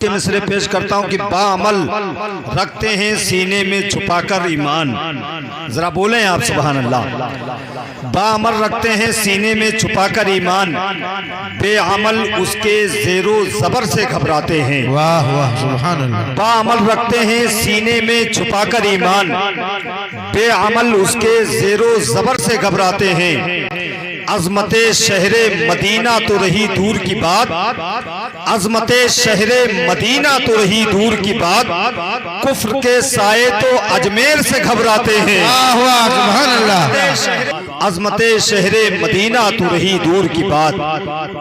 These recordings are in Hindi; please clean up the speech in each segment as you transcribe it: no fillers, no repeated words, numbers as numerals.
के मिसरे पेश करता हूँ कि बाअमल रखते हैं सीने में छुपाकर ईमान। जरा बोलें आप सुभान अल्लाह। बाअमल रखते हैं सीने में छुपाकर ईमान, बेअमल उसके ज़ेरो ज़बर से घबराते हैं। वाह वाह सुभान अल्लाह। बाअमल रखते हैं सीने में छुपाकर ईमान, बेअमल उसके ज़ेरो ज़बर से घबराते हैं। अज़मते शहरे मदीना तो रही दूर की बात, अज़मते शहरे मदीना तो रही दूर की बात, कुफ्र के साए तो अजमेर से घबराते हैं। वाह वाह सुभान अल्लाह। अज़मते शहरे मदीना तो रही दूर की बात,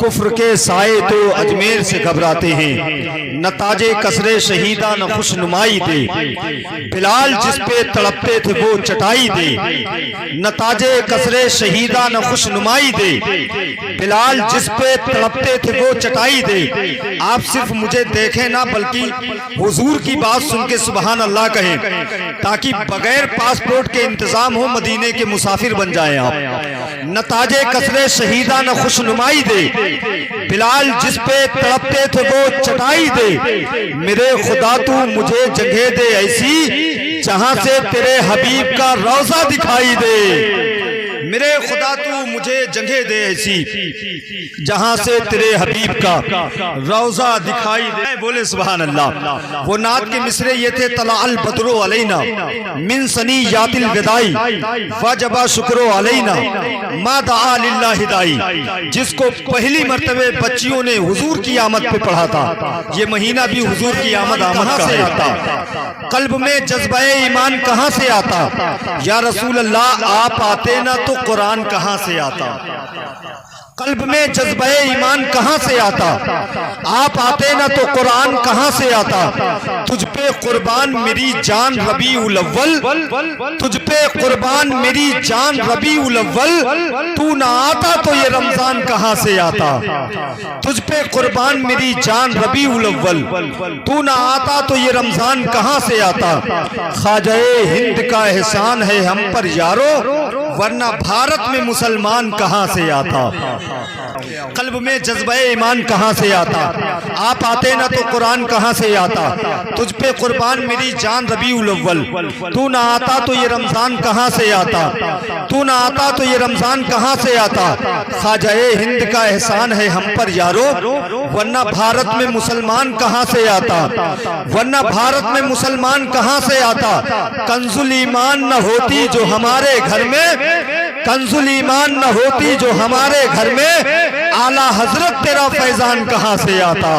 कुफ्र के साए तो अजमेर से घबराते हैं। नताजे कसरे शहीदा न खुशनुमाई दे, बिलाल जिस पे तड़पते थे वो चटाई दे। नताजे कसरे शहीदा न खुशनुमाई दे, बिलाल जिस पे तड़पते थे वो चटाई दे। आप सिर्फ मुझे देखें ना बल्कि हुजूर की बात सुन के सुभान अल्लाह कहें, ताकि बगैर पासपोर्ट के इंतजाम हो मदीने के मुसाफिर बन जाएं आप। नताजे कसरे शहीदा न खुशनुमाई दे, बिलाल जिस पे तड़पते थे वो चटाई दे। मेरे खुदा तू मुझे जगह दे ऐसी जहां से तेरे हबीब का रोजा दिखाई दे। मेरे खुदा तू मुझे जगह दे ऐसी जहां से तेरे हबीब का रोजा दिखाई दे। बोले सुभान अल्लाह। वो नात के मिसरे ये थे, तलाअल बदरो अलैना मिन सनी यातिल विदाई वजबा शुक्रो अलैना मा दआ लिल्लाहि दाई। जिसको पहली मर्तबे बच्चियों ने हुजूर की आमद पे पढ़ा था, ये महीना भी हुजूर की आमद कहां से आता? कल्ब में जज्बे ईमान कहां से आता? या रसूल अल्लाह आप आते ना तो कुरान कहां से आता? कल्ब में जज्बे ईमान कहां से आता? आप आते ना तो कुरान कहां से आता? तुझ पे कुर्बान मेरी जान रबीउल अव्वल, तुझ पे कुर्बान मेरी जान रबीउल अव्वल, तू ना आता तो ये रमजान कहां से आता? तुझ पे कुर्बान मेरी जान रबीउल अव्वल, तू ना आता तो ये रमजान कहां से आता? ख्वाजाए हिंद का एहसान है हम पर यारो, वरना भारत में मुसलमान कहां से आता? कल्ब में जज्बे ईमान कहां से आता? आप आते ना तो कुरान कहां से आता? तुझ पे कुर्बान मेरी जान रबीउल अव्वल, तू ना आता तो ये रमजान कहां से आता? तू ना आता तो ये रमजान कहां से आता? ख्वाजाए हिंद का एहसान है हम पर यारो, वरना भारत में मुसलमान कहां से आता? वरना भारत में मुसलमान कहां से आता? कंजुल ईमान न होती जो हमारे घर में, कंजुल ईमान न होती जो हमारे घर में, आला हजरत तेरा फैजान कहां से आता?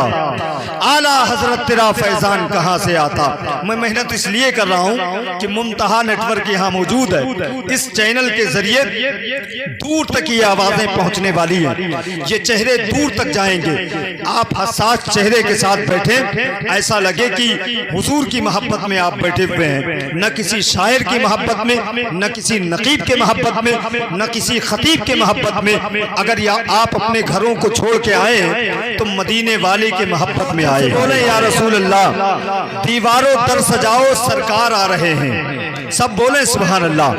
आला हजरत तेरा फैजान कहां से आता? मैं मेहनत इसलिए कर रहा हूं कि मुंतहा नेटवर्क यहां मौजूद है। इस चैनल के जरिए दूर तक ये आवाजें पहुंचने वाली है, ये चेहरे दूर तक जाएंगे। आप हसास चेहरे के साथ बैठे, ऐसा लगे कि हुजूर की मोहब्बत में आप बैठे हुए हैं, न किसी शायर की मोहब्बत में, न किसी नकीब के मोहब्बत में, न किसी खतीब के मोहब्बत में। अगर आप अपने घरों को छोड़ के आए तो मदीने वाले के मोहब्बत में आए। बोले या रसूल अल्लाह, दीवारों दर सजाओ सरकार आ रहे हैं। सब बोले सुभान अल्लाह।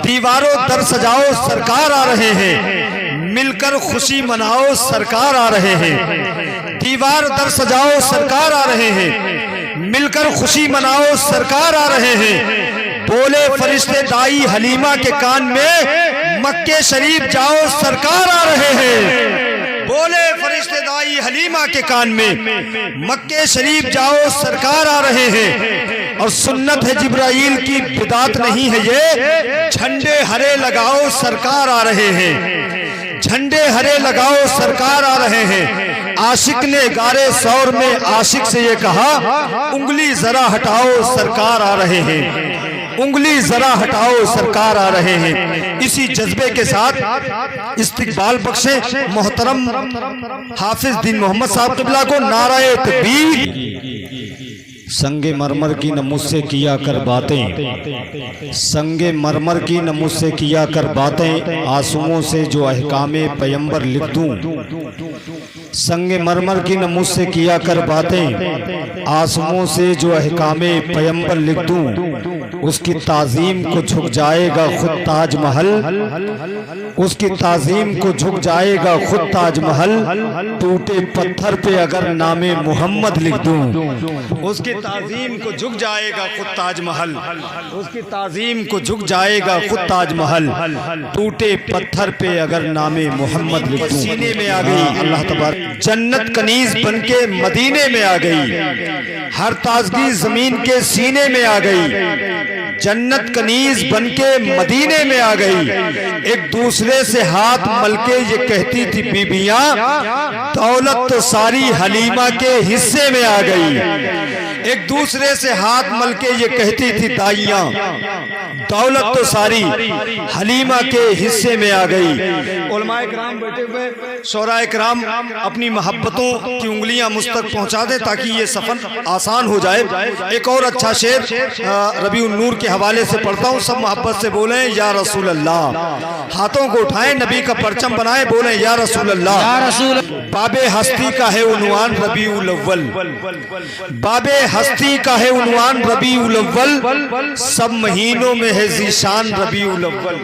दीवारों दर सजाओ सरकार आ रहे हैं, मिलकर खुशी मनाओ सरकार आ रहे हैं। दीवार दर सजाओ सरकार आ रहे हैं, मिलकर खुशी मनाओ सरकार आ रहे हैं। बोले फरिश्ते दाई हलीमा के कान में, मक्के शरीफ जाओ सरकार आ रहे हैं। बोले फरिश्ते दाई हलीमा के कान में, मक्के शरीफ जाओ सरकार आ रहे हैं। और सुन्नत है जिब्राइल की बिदात नहीं है ये, झंडे हरे लगाओ सरकार आ रहे हैं। झंडे हरे लगाओ सरकार आ रहे हैं। आशिक ने गारे सौर में आशिक से ये कहा, उंगली जरा हटाओ सरकार आ रहे हैं। उंगली जरा हटाओ सरकार आ रहे हैं। इसी जज्बे के साथ इस्तिकबाल बख्शे मोहतरम हाफिज दीन मोहम्मद साहब किबला को। नाराए तकबीर। संगे मरमर की न मुझसे किया कर बातें, संगे मरमर की न मुझसे किया कर बातें, आंसुओं से जो अहकामे पैगंबर लिख दूं, संगे मरमर की न मुझसे किया कर बातें, आसमों से जो अहकामे पैगंबर लिख दूं, उसकी ताजीम को झुक जाएगा खुद ताजमहल, उसकी ताजीम को झुक जाएगा खुद ताजमहल, टूटे पत्थर पे अगर नामे मोहम्मद लिख दूं, उसकी ताजीम को झुक जाएगा खुद ताजमहल, उसकी ताजीम को झुक जाएगा खुद ताजमहल, टूटे पत्थर पे अगर नामे मोहम्मद लिख दूं। सीने में आ गई अल्लाह तबारक, जन्नत कनीज बनके मदीने में आ गई, हर ताजगी जमीन के सीने में आ गई, जन्नत कनीज बनके मदीने में आ गई। एक दूसरे से हाथ मलके ये कहती थी बीबियां, दौलत तो सारी हलीमा के हिस्से में आ गई। एक दूसरे से हाथ मलके ये कहती थी दाइयां, दौलत तो सारी हलीमा के हिस्से में आ गई। उलमाए किराम बैठे हुए, शोराए किराम अपनी मोहब्बतों की उंगलियां मुझ तक पहुंचा दें ताकि ये सफर आसान हो जाए। एक और अच्छा शेर रबीउन नूर के हवाले से पढ़ता हूँ, सब मोहब्बत से बोले या रसूल अल्लाह, हाथों को उठाएं नबी का परचम बनाए, बोले या रसूल अल्लाह। बाबे हस्ती का है उन्वान रबीउल अव्वल, बाबे हस्ती का है उन्वान रबीउल अव्वल, सब महीनों में है ज़ीशान रबीउल अव्वल।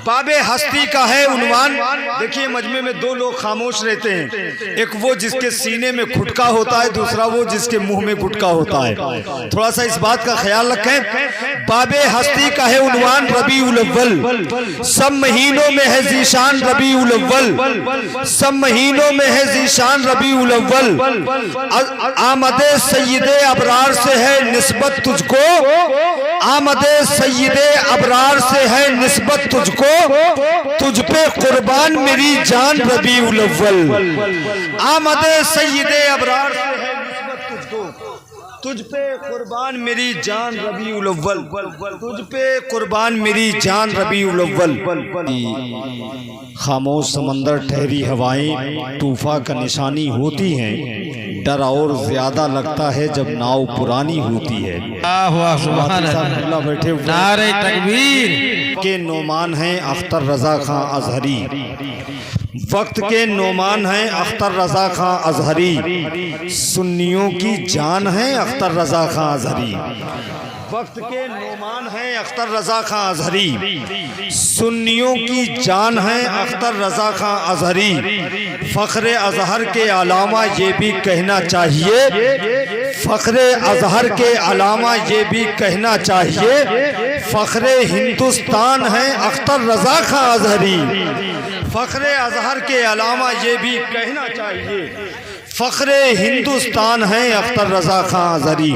बाबे हस्ती का है उन्वान। देखिए मजमे में दो लोग खामोश रहते हैं, एक वो जिसके सीने में खुटका होता है, दूसरा वो जिसके मुंह में गुटका होता है। थोड़ा सा इस बात का ख्याल रखें। बाबे हस्ती का है उन्वान रबीउल अव्वल, सब महीनों में है ज़ीशान रबीउल अव्वल, सब महीनों में है ज़ीशान रबीउल अव्वल। आमदे सय्यदे अबरार से है निस्बत तुझको, आमदे सय्यदे अबरार से है निस्बत तुझको, तुझ पे कुर्बान मेरी जान रबीउल अव्वल। आमदे सय्यदे अबरार से है निस्बत तुझको, तुझ पे कुर्बान मेरी जान रबीउल अव्वल, तुझ पे कुर्बान मेरी जान रबीउल अव्वल। खामोश समंदर ठहरी हवाएं तूफा का निशानी होती हैं, डर और ज्यादा लगता है जब नाव पुरानी होती है। बैठे नारे तकबीर के नोमान हैं अख्तर रजा खां अजहरी, वक्त के नोमान हैं अख्तर रजा खां अजहरी, सुन्नियों की जान है अख्तर रजा खां अजहरी। वक्त के नोमान हैं अख्तर रजा खां अजहरी, सुन्नियों की जान है अख्तर रजा खां अजहरी। फख्रे अजहर के अलावा ये भी कहना चाहिए, फख्रे अजहर के अलावा ये भी कहना चाहिए, फख्रे हिंदुस्तान है अख्तर रजा खां अजहरी। फख्रे अजहर के अलावा ये भी कहना चाहिए, फख्रे हिंदुस्तान है अख्तर रजा खां अजहरी,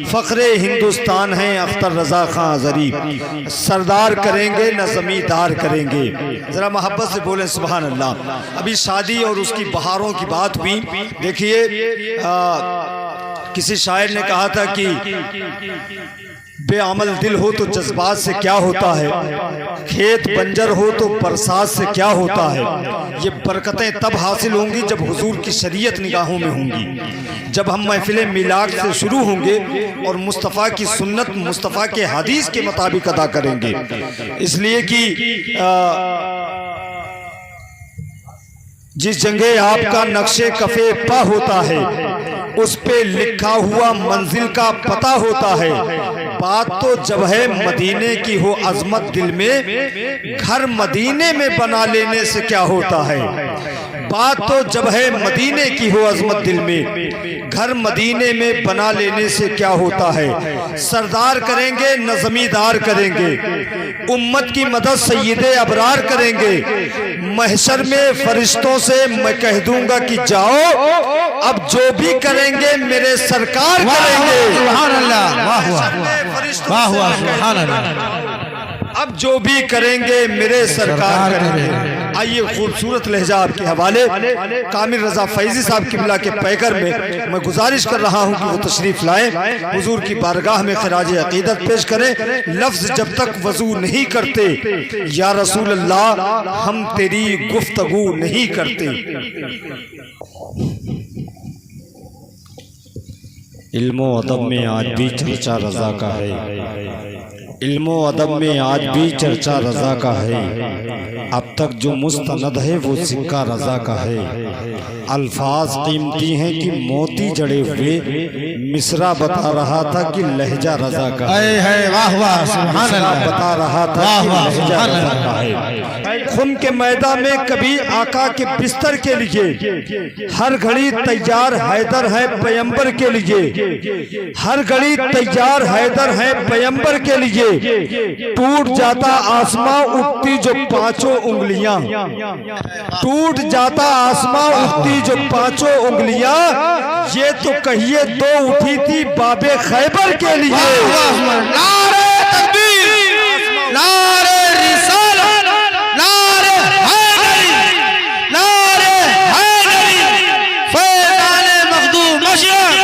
फख्रे हिंदुस्तान है अख्तर रजा खां अजहरी। सरदार करेंगे न जमींदार करेंगे। जरा मोहब्बत से बोले सुभान अल्लाह। अभी शादी और उसकी बहारों की बात हुई। देखिए किसी शायर ने कहा था कि बेअमल दिल हो तो जज्बात से क्या होता है, खेत बंजर हो तो बरसात से क्या होता है। ये बरकतें तब हासिल होंगी जब हुजूर की शरीयत निगाहों में होंगी, जब हम महफिल मिलाद से शुरू होंगे और मुस्तफ़ा की सुन्नत मुस्तफ़ा के हदीस के मुताबिक अदा करेंगे। इसलिए कि जिस जंगे आपका नक्शे कफे पा होता है, उस पे लिखा हुआ मंजिल का पता होता है। बात तो जब है मदीने की हो अजमत दिल में, घर मदीने में बना लेने से क्या होता है। बात तो जब है मदीने की हो अजमत दिल में, घर मदीने में बना लेने से क्या होता है। सरदार करेंगे न जमींदार करेंगे, उम्मत की मदद सय्यदे अबरार करेंगे। महशर में फरिश्तों से मैं कह दूंगा कि जाओ, अब जो भी करेंगे मेरे सरकार करेंगे। सुभान अल्लाह, वाह वाह वाह, सुभान अल्लाह। अब जो भी करेंगे मेरे सरकार करेंगे। आइए खूबसूरत लहजा आपके हवाले कामिल रजा फैजी साहब किबला के पैकर में मैं गुजारिश कर रहा हूं कि वो तशरीफ लाए, हुजूर की बारगाह में खराज अकीदत पेश करें। लफ्ज जब तक वजू नहीं करते या रसूल अल्लाह हम तेरी गुफ्तगू नहीं करते। इल्मो अदब में आज भी चर्चा रजा का है, इल्मो अदब में आज भी चर्चा रजा का है। अब तक जो मुस्तनद है वो सिक्का रजा का है। अल्फाज कीमती हैं कि मोती जड़े हुए। मिसरा बता रहा था कि लहजा रजा का है, वाह वाह सुभान अल्लाह। बता रहा था वाह कि वाह लहजा सुभान रजा अल्लाह। का है। खून के मैदान में कभी आका के बिस्तर के लिए हर घड़ी तैयार हैदर है पैगंबर के लिए, हर घड़ी तैयार हैदर है पैगंबर के लिए। टूट जाता आसमां उठती जो पांचों उंगलियां, टूट जाता आसमां उठती जो पांचों उंगलियां, ये तो कहिए दो उठी थी बाबे खैबर के लिए। नारे तकबीर, नारे रिसालत, नारे हैदरी, नारे हैदरी, फैज़ाने मखदूम मशरक़,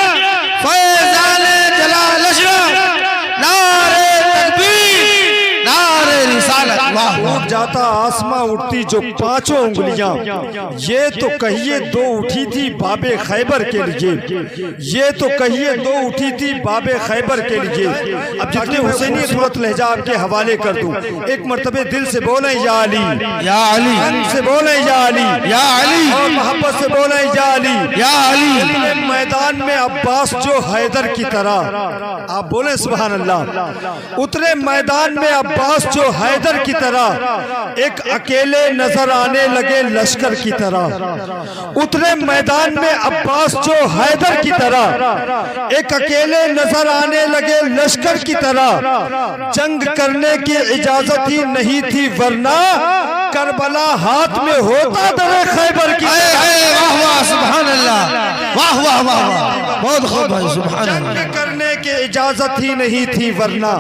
फैज़ाने जलाल अशरक़, नारे तकबीर, नारे रिसालत। वाह टूट जाता आसमां उठती जो पांचों उंगलियां, ये तो कहिए दो उठी थी बाबे खैबर के लिए, ये तो कहिए दो उठी थी बाबे खैबर के लिए। अब जितने हुसैनी सूरत लहजा आपके हवाले कर दूं, एक मर्तबे दिल से बोले या अली, या अली, मन से बोले या अली, या अली, और मोहब्बत से बोले या अली, या अली। मैदान में अब्बास जो हैदर की तरह, आप बोले सुभान अल्लाह। उतरे मैदान में अब्बास जो हैदर की तरह, एक अकेले नजर आने लगे लश्कर की तरह। उतरे मैदान में अब्बास जो हैदर की तरह, एक अकेले नजर आने लगे लश्कर की तरह। जंग करने की इजाजत ही नहीं थी वरना करबला हाथ में होता दरे खैबर की। वाह वाह सुभान अल्लाह, वाह वाह वाह वाह, बहुत खूब भाई सुभान अल्लाह। जंग करने की इजाजत ही नहीं थी वरना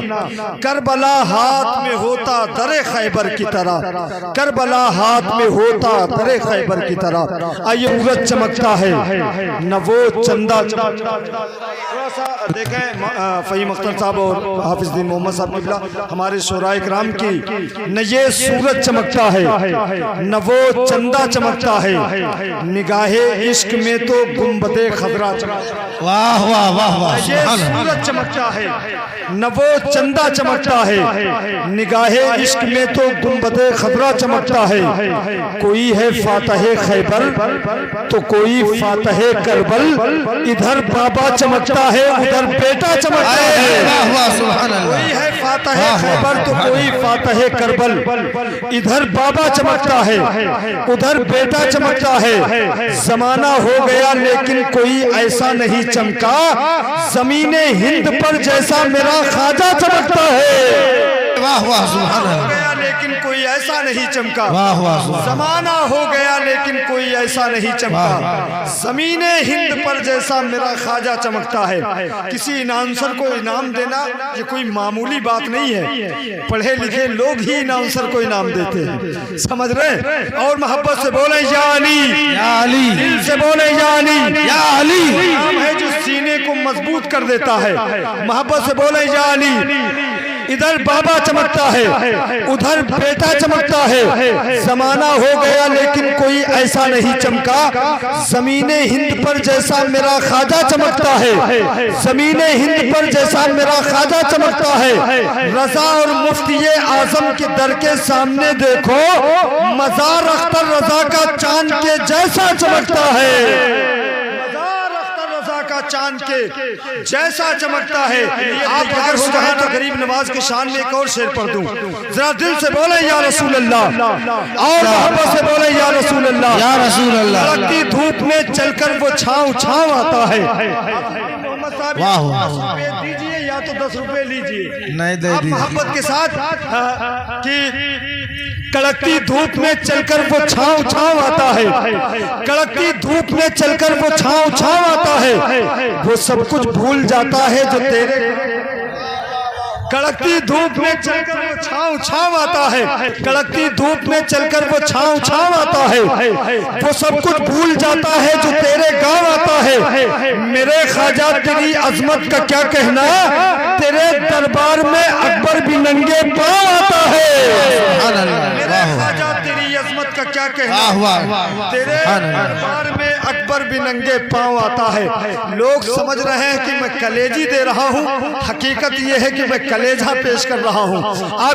करबला हाथ में होता दरे खैबर की तरह, करबला हाथ में होता दरे खैबर की तरह। आइए सूरज चमकता है न वो चंदा थोड़ा सा देखें फ़हीम अख्तर साहब और हाफिज दीन मोहम्मद साहब किबला हमारे शोराए कराम की, न ये सूरज चमकता है न वो चंदा चमकता है, निगाहे इश्क में तो गुंबदे खजरा चमकता है। वाह वाह वाह वाह ये सूरज चमकता है न वो चंदा चमकता है, निगाहे इश्क में तो गुंबदे खजरा चमकता है। कोई है फातह खैबर तो कोई फातह करबल, इधर बाबा चमकता है उधर बेटा चमकता है। वाह वाह सुभान अल्लाह। कोई है फातह खैबर तो कोई फातह करबल, इधर बाबा चमकता है उधर बेटा चमकता है। जमाना हो गया लेकिन कोई ऐसा नहीं चमका, ज़मीने हिंद पर जैसा मेरा ख्वाजा चमकता है। वाह वाह सुभान हो अल्लाह। गया लेकिन कोई ऐसा नहीं चमका, वाह वाह वाह। जमाना हो गया लेकिन कोई ऐसा नहीं चमका, ज़मीने हिंद पर जैसा मेरा ख्वाजा चमकता है। किसी अनाउंसर को इनाम देना ये कोई मामूली बात नहीं है, पढ़े लिखे लोग ही अनाउंसर को इनाम देते हैं, समझ रहे। और मोहब्बत से बोले या अली, या अली, दिल से बोले या अली, या अली। नाम है जो सीने को मजबूत कर देता है। मोहब्बत से बोले या अली, इधर बाबा चमकता है उधर बेटा चमकता है। जमाना हो गया लेकिन कोई ऐसा नहीं चमका, ज़मीने हिंद पर जैसा मेरा ख्वाजा चमकता है, ज़मीने हिंद पर जैसा मेरा ख्वाजा चमकता है। रजा और मुफ्ती आजम के दर के सामने देखो, मजार अख्तर रजा का चांद के जैसा चमकता है, का चांद के जैसा चमकता है। आप अगर हो जाए तो गरीब नवाज के शान में एक और शेर पढ़ दूं, जरा दिल से बोले या रसूल अल्लाह, और मोहब्बत से बोले या रसूल अल्लाह, या रसूल अल्लाह। कड़कती धूप में चलकर वो छांव छांव आता है। वाह वाह। दीजिए या तो 10 रुपए लीजिए, नहीं दे आप दीजिए। मोहब्बत के साथ कि कड़कती धूप में चलकर वो छांव छांव आता है, कड़कती धूप में चलकर वो छांव छांव आता है। वो सब कुछ भूल जाता है जो तेरे, कड़कती धूप में चलकर वो छांव छांव आता है, कड़कती धूप में चलकर वो छांव छांव आता है। वो सब कुछ भूल जाता है जो तेरे गांव आता है। मेरे ख्वाजा तेरी अजमत का क्या कहना, तेरे दरबार में अकबर भी नंगे पांव आता है। मेरे ख्वाजा तेरी अजमत का क्या कहना, तेरे दरबार में अकबर भी नंगे पांव आता है। लोग समझ रहे हैं कि मैं कलेजी दे रहा हूँ, हकीकत यह है कि मैं कलेजा पेश कर रहा हूँ। आप